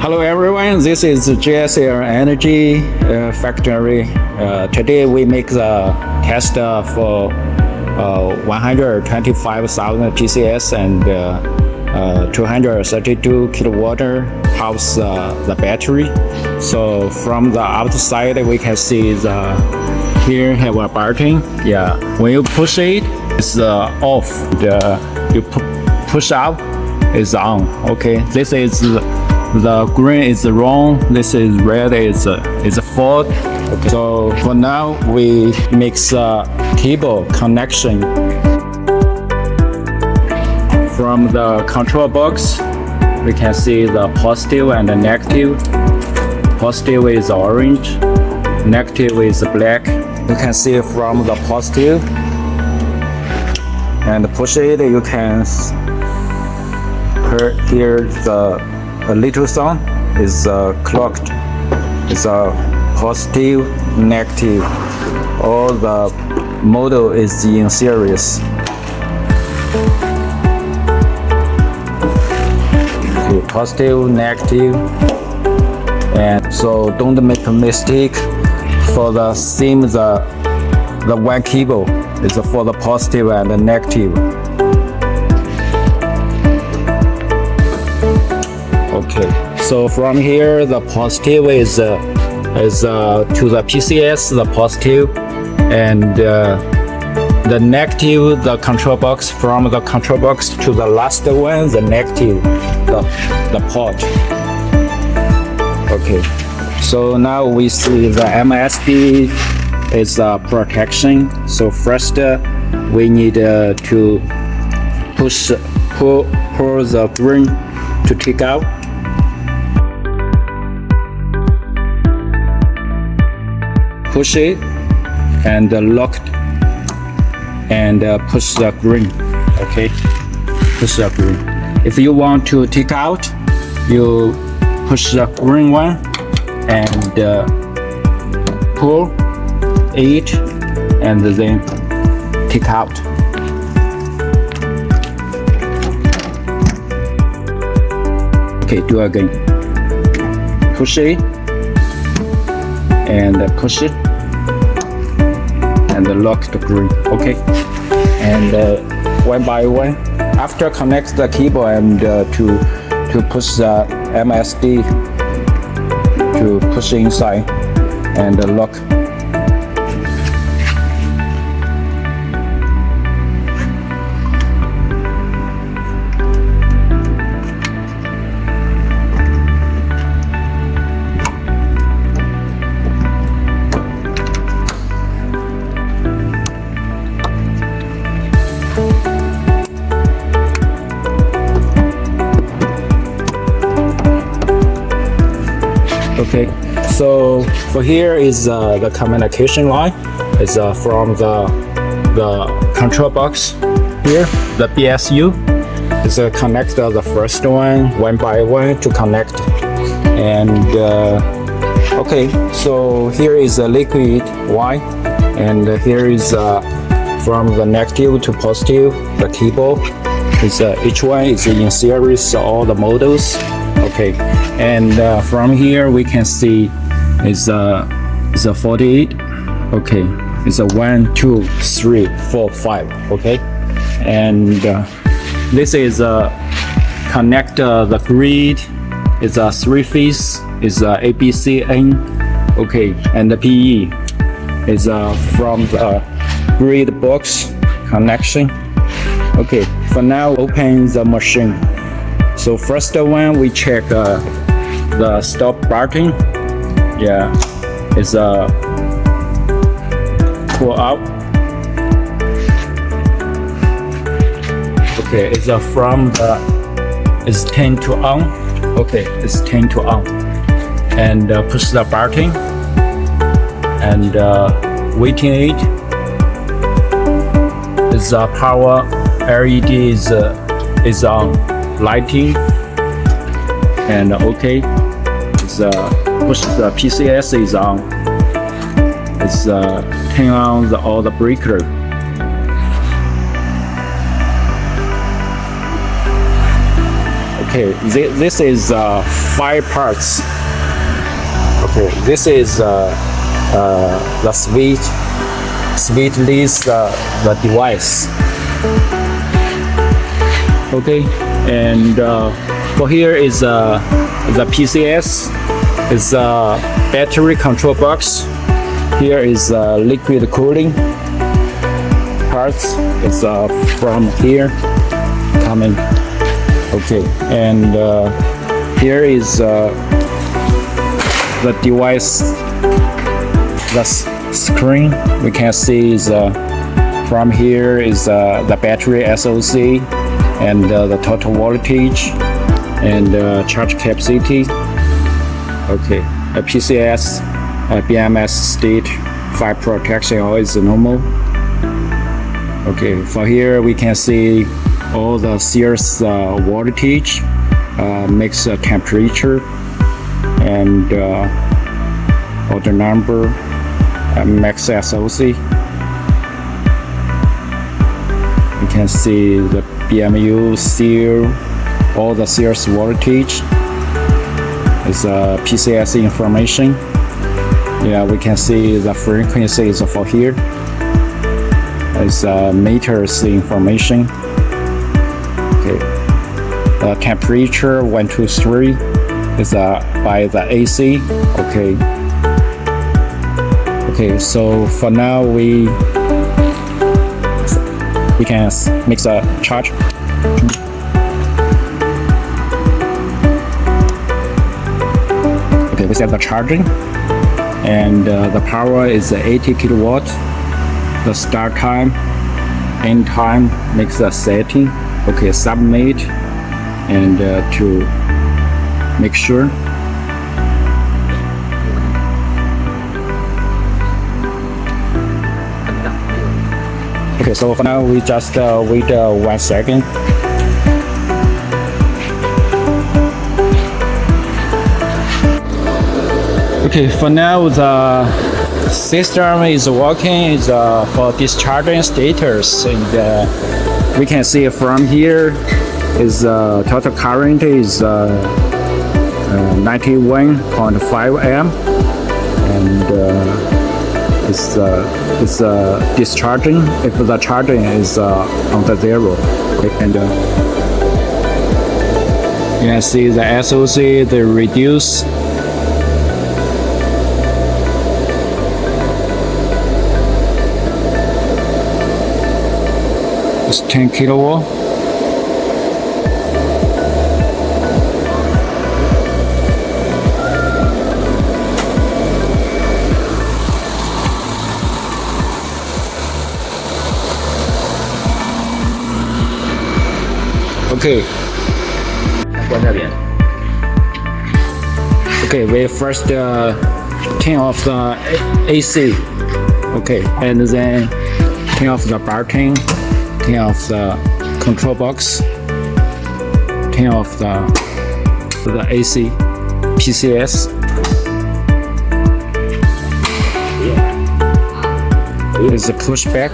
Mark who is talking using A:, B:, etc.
A: Hello everyone, this is GSL Energy Factory. Today we make the test for 125,000 PCS and 232 kilowatt house the battery. So from the outside we can see here have a button. Yeah, when you push it, it's off. You push out, it's on. Okay, this is the green is wrong. This is red is fault. Okay. So for now we mix cable connection from the control box. We can see the positive and the negative. Positive is orange, negative is black. You can see from the positive and push it. You can hear a little sound is clocked. It's a positive, negative. All the model is in series. Okay, positive, negative, and so don't make a mistake. For the same, the one cable is for the positive and the negative. Okay, so from here the positive is to the PCS, the positive, and the negative, the control box. From the control box to the last one, the negative, the port. Okay, so now we see the MSD is protection. So first we need to pull the green to take out. Push it and lock it and push the green. Okay, push the green. If you want to take out, you push the green one and pull it and then take out. Okay, do again. Push it and push it and lock the green. Okay, and one by one, after connect the cable and to push the MSD to push inside and lock. Okay, so for here is the communication line. It's from the control box here, the BSU. It's connect the first one by one to connect. And okay, so here is the liquid Y, and here is from the negative to positive, the cable. It's each one is in series, all the models. Okay, and from here we can see it's a 48. Okay, it's a 1, 2, 3, 4, 5. Okay, and this is connect the grid. It's a 3-phase. It's ABCN. Okay, and the PE is from the grid box connection. Okay, for now open the machine. So first one we check the stop button. Yeah, it's pull out. Okay, it's from it's 10 to on. Okay, it's 10 to on, and push the button and waiting it. It's power LED is on. Lighting and okay, it's push the PCS is on. It's turn on all the breaker. Okay, this is 5 parts. Okay, this is the switch leads the device. Okay, and for here is the PCS. It's a battery control box. Here is liquid cooling parts. It's from here coming. Okay, and here is the device, the screen. We can see is from here is the battery SOC and the total voltage and charge capacity. Okay, a PCS, BMS state, fire protection always normal. Okay, for here we can see all the series voltage, mix temperature, and order number, max SOC. You can see the BMU, seal, all the series voltage. It's PCS information. Yeah, we can see the frequency is for here. It's meters information. Okay, the temperature 123 is by the AC. Okay. Okay, so for now we can mix a charge. Okay, we set the charging, and the power is 80 kilowatt. The start time, end time, makes the setting. Okay, submit, and to make sure. Okay, so for now we just wait 1 second. Okay, for now the system is working is for discharging status, and we can see from here is total current is 91.5 amp, and it's discharging if the charging is on the 0. Okay, and you can see the SOC, the reduce. It's 10 kilowatt. Okay. Okay, we first turn off the AC. Okay, and then turn off the button, turn off the control box, turn off the AC PCS. It's a pushback.